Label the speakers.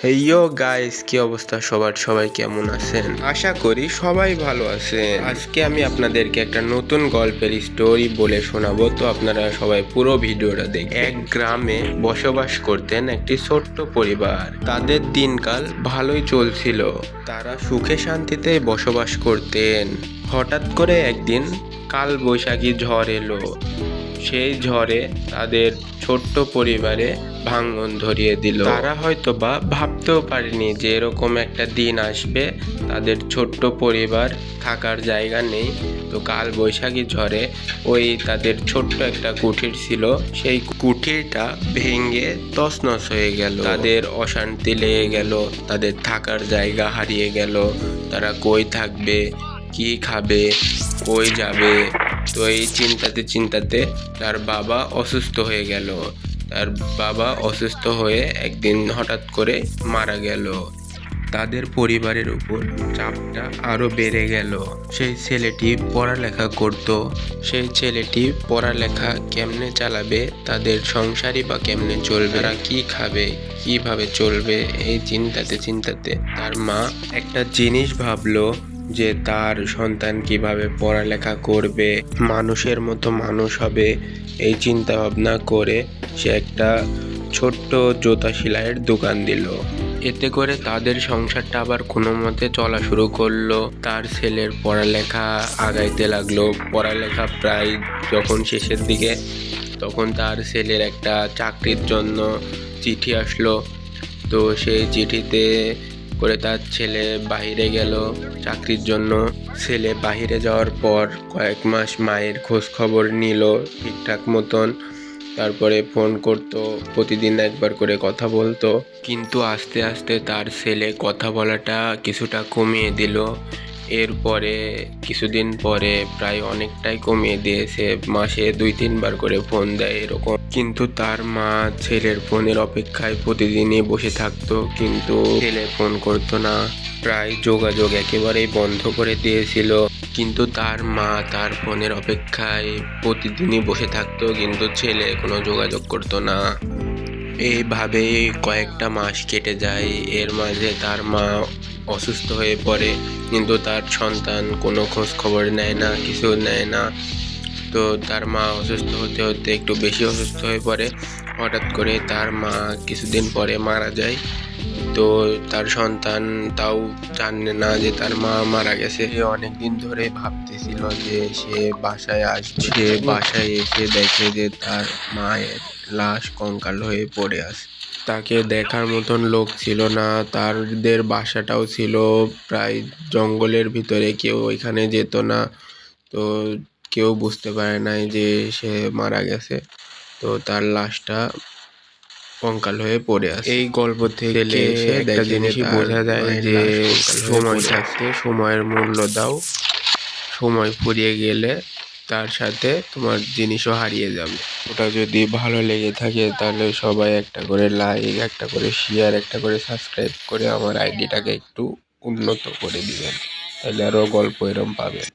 Speaker 1: হেইয়ো guys, কি অবস্থা সবার? সবাই কেমন আছেন? আশা করি সবাই ভালো আছেন। আজকে আমি আপনাদেরকে একটা নতুন গল্পের স্টোরি বলে শোনাবো, তো আপনারা সবাই পুরো ভিডিওটা দেখবেন। এক গ্রামে বসবাস করতেন একটি ছোট্ট পরিবার। তাদের দিনকাল ভালোই চলছিল, তারা সুখে শান্তিতে বসবাস করতেন। হঠাৎ করে একদিন কাল বৈশাখী ঝড় এলো। সেই ঝড়ে তাদের ছোট্ট পরিবারে ভাঙন ধরিয়ে দিল। তারা হয়তো বা ভাবতেও পারেনি যে এরকম একটা দিন আসবে, তাদের ছোট্ট পরিবার থাকার জায়গা নেই। তো কাল বৈশাখী ঝড়ে ওই তাদের ছোট্ট একটা কুঠির ছিল, সেই কুঠিরটা ভেঙে তছনছ হয়ে গেল। তাদের অশান্তি লেগে গেল, তাদের থাকার জায়গা হারিয়ে গেল। তারা কই থাকবে, কি খাবে, কই যাবে? তো এই চিন্তাতে চিন্তাতে তার বাবা অসুস্থ হয়ে গেল। তার বাবা অসুস্থ হয়ে একদিন হঠাৎ করে মারা গেল। তাদের পরিবারের উপর চাপটা আরো বেড়ে গেল। সেই ছেলেটি পড়ালেখা করত, সেই ছেলেটি পড়ালেখা কেমনে চালাবে, তাদের সংসারই বা কেমনে চলবে, তারা কি খাবে, কিভাবে চলবে? এই চিন্তাতে চিন্তাতে তার মা একটা জিনিস ভাবলো যে তার সন্তান কিভাবে পড়ালেখা করবে, মানুষের মতো মানুষ হবে। এই চিন্তা ভাবনা করে সে একটা ছোট্ট জুতা সেলাইয়ের দোকান দিল। এতে করে তাদের সংসারটা আবার কোনো মতে চলা শুরু করলো। তার ছেলের পড়ালেখা আগাইতে লাগলো। পড়ালেখা প্রায় যখন শেষের দিকে, তখন তার ছেলের একটা চাকরির জন্য চিঠি আসলো। তো সেই চিঠিতে করে তার ছেলে বাহিরে গেল চাকরির জন্য। ছেলে বাহিরে যাওয়ার পর কয়েক মাস মায়ের খোঁজ খবর নিল ঠিকঠাক মতন। তারপরে ফোন করতো, প্রতিদিন একবার করে কথা বলতো। কিন্তু আস্তে আস্তে তার ছেলে কথা বলাটা কিছুটা কমিয়ে দিল। এরপরে কিছুদিন পরে প্রায় অনেকটাই কমিয়ে দিয়েছে, মাসে 2-3 বার করে ফোন দেয় এরকম। কিন্তু তার মা ছেলের ফোনের অপেক্ষায় প্রতিদিনই বসে থাকতো, কিন্তু ছেলে ফোন করতো না। প্রায় যোগাযোগ একেবারেই বন্ধ করে দিয়েছিল। কিন্তু তার মা তার ফোনের অপেক্ষায় প্রতিদিনই বসে থাকতো, কিন্তু ছেলে কোনো যোগাযোগ করতো না। এইভাবে কয়েকটা মাস কেটে যায়। এর মাঝে তার মা অসুস্থ হয়ে পড়ে, কিন্তু তার সন্তান কোনো খোঁজ খবর নেয় না, কিছু নেয় না। তো তার মা অসুস্থ হতে হতে একটু বেশি অসুস্থ হয়ে পড়ে। হঠাৎ করে তার মা কিছুদিন পরে মারা যায়। তো তার সন্তান তাও জানে না যে তার মা মারা গেছে। সে অনেকদিন ধরে ভাবতেছিল যে সে বাসায় আসবে। সে বাসায় এসে দেখে যে তার মায়ের লাশ কঙ্কাল হয়ে পড়ে আছে। তাকে দেখার মতন লোক ছিল না। তাদের বাসাটাও ছিল প্রায় জঙ্গলের ভিতরে, কেউ ওইখানে যেত না। তো কেউ বুঝতে পারে নাই যে সে মারা গেছে। তো তার লাশটা কঙ্কাল হয়ে পড়ে আছে। এই গল্প থেকে একটা জিনিসই বোঝা যায় যে সময় থাকতে সময়ের মূল্য দাও। সময় ফুরিয়ে গেলে তার সাথে তোমার জিনিসও হারিয়ে যাবে। ওটা যদি ভালো লেগে থাকে তাহলে সবাই একটা করে লাইক, একটা করে শেয়ার, একটা করে সাবস্ক্রাইব করে আমার আইডিটাকে একটু উন্নত করে দিবেন, তাহলে আরও গল্প এরম পাবেন।